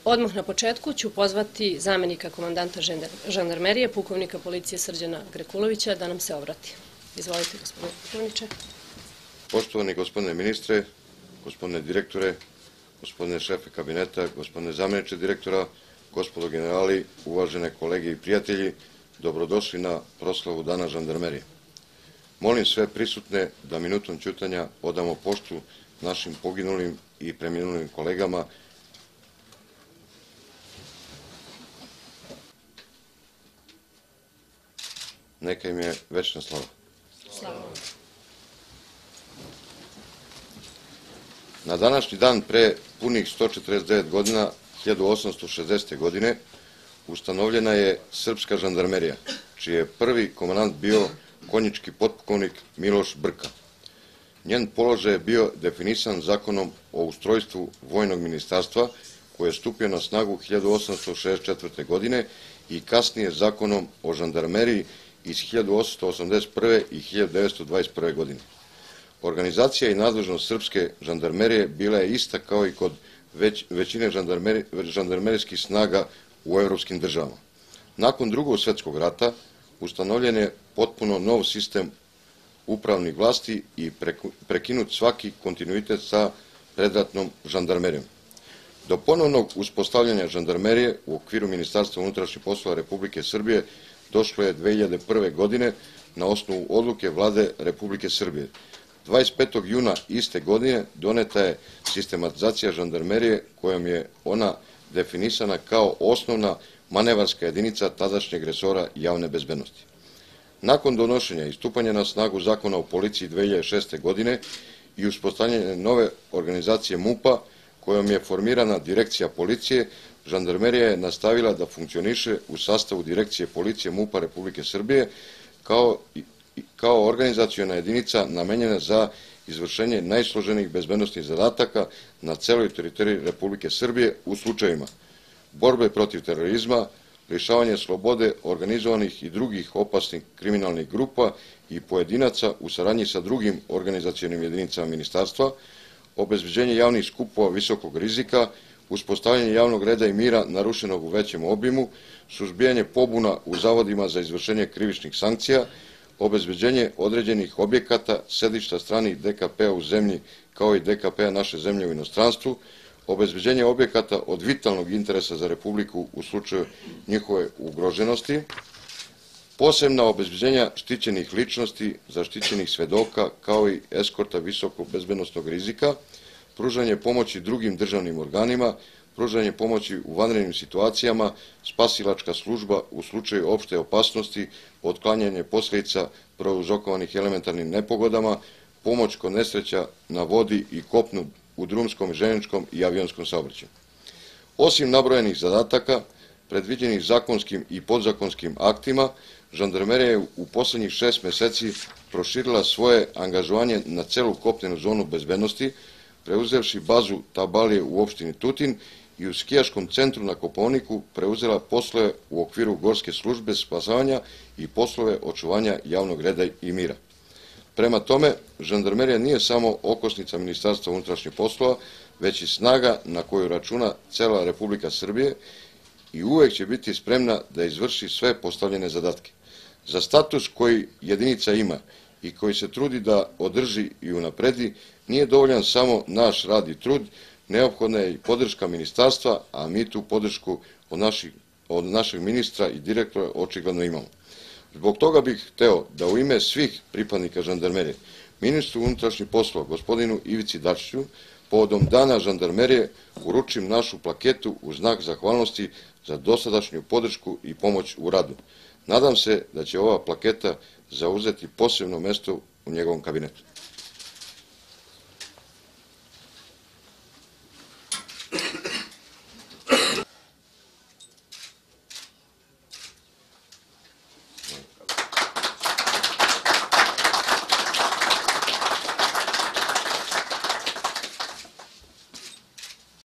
Odmah na početku ću pozvati zamenika komandanta žandarmerije, pukovnika policije Srđana Grekulovića, da nam se obrati. Izvolite, gospodine pukovniče. Poštovani gospodine ministre, gospodine direktore, gospodine šefe kabineta, gospodine zamjeniče direktora, gospodo generali, uvažene kolege i prijatelji, dobrodošli na proslavu Dana žandarmerije. Molim sve prisutne da minutom ćutanja odamo poštu našim poginulim i preminulim kolegama. Neka im je večna slava. Slava. Na današnji dan pre punih 149 godina, 1860. godine, ustanovljena je srpska žandarmerija, čiji je prvi komandant bio konjički potpukovnik Miloš Brka. Njen položaj je bio definisan zakonom o ustrojstvu vojnog ministarstva, koji je stupio na snagu 1864. godine i kasnije zakonom o žandarmeriji iz 1881. i 1921. godine. Organizacija i nadležnost srpske žandarmerije bila je ista kao i kod većine žandarmerijskih snaga u evropskim državama. Nakon Drugog svjetskog rata ustanovljen je potpuno nov sistem upravnih vlasti i prekinut svaki kontinuitet sa predratnom žandarmerijom. Do ponovnog uspostavljanja žandarmerije u okviru Ministarstva unutrašnjih poslova Republike Srbije došlo je 2001. godine na osnovu odluke Vlade Republike Srbije. 25. juna iste godine doneta je sistematizacija žandarmerije kojom je ona definisana kao osnovna manevarska jedinica tadašnjeg resora javne bezbednosti. Nakon donošenja i stupanja na snagu zakona o policiji 2006. godine i uspostavljanja nove organizacije MUP-a kojom je formirana direkcija policije, žandarmerija je nastavila da funkcioniše u sastavu direkcije policije MUP-a Republike Srbije kao organizaciona jedinica namenjena za izvršenje najsloženijih bezbednosnih zadataka na celoj teritoriji Republike Srbije u slučajevima borbe protiv terorizma, lišavanje slobode organizovanih i drugih opasnih kriminalnih grupa i pojedinaca u saradnji sa drugim organizacionim jedinicama ministarstva, obezbeđenje javnih skupova visokog rizika, uspostavljanje javnog reda i mira narušenog u većem obimu, suzbijanje pobuna u zavodima za izvršenje krivičnih sankcija, obezbeđenje određenih objekata, sedišta stranih DKP-a u zemlji kao i DKP-a naše zemlje u inostranstvu, obezbeđenje objekata od vitalnog interesa za Republiku u slučaju njihove ugroženosti, posebna obezbeđenja štićenih ličnosti, zaštićenih svedoka kao i eskorta visokog bezbednosnog rizika, pružanje pomoći drugim državnim organima, pružanje pomoći u vanrednim situacijama, spasilačka služba u slučaju opšte opasnosti, otklanjanje posljedica prouzrokovanih elementarnim nepogodama, pomoć kod nesreća na vodi i kopnu u drumskom, željezničkom i avionskom saobraćaju. Osim nabrojenih zadataka, predviđenih zakonskim i podzakonskim aktima, žandarmerija je u poslednjih 6 meseci proširila svoje angažovanje na celu kopnenu zonu bezbednosti, preuzevši bazu Tabalije u opštini Tutin i u skijaškom centru na Kopaoniku preuzela poslove u okviru gorske službe spasavanja i poslove očuvanja javnog reda i mira. Prema tome, žandarmerija nije samo okosnica Ministarstva unutrašnjih poslova, već i snaga na koju računa cela Republika Srbije i uvek će biti spremna da izvrši sve postavljene zadatke. Za status koji jedinica ima i koji se trudi da održi i unapredi, nije dovoljan samo naš rad i trud, neophodna je i podrška ministarstva, a mi tu podršku od našeg ministra i direktora očigledno imamo. Zbog toga bih hteo da u ime svih pripadnika žandarmerije, ministru unutrašnjih poslova, gospodinu Ivici Dačiću, povodom Dana žandarmerije uručim našu plaketu u znak zahvalnosti za dosadašnju podršku i pomoć u radu. Nadam se da će ova plaketa zauzeti posebno mesto u njegovom kabinetu.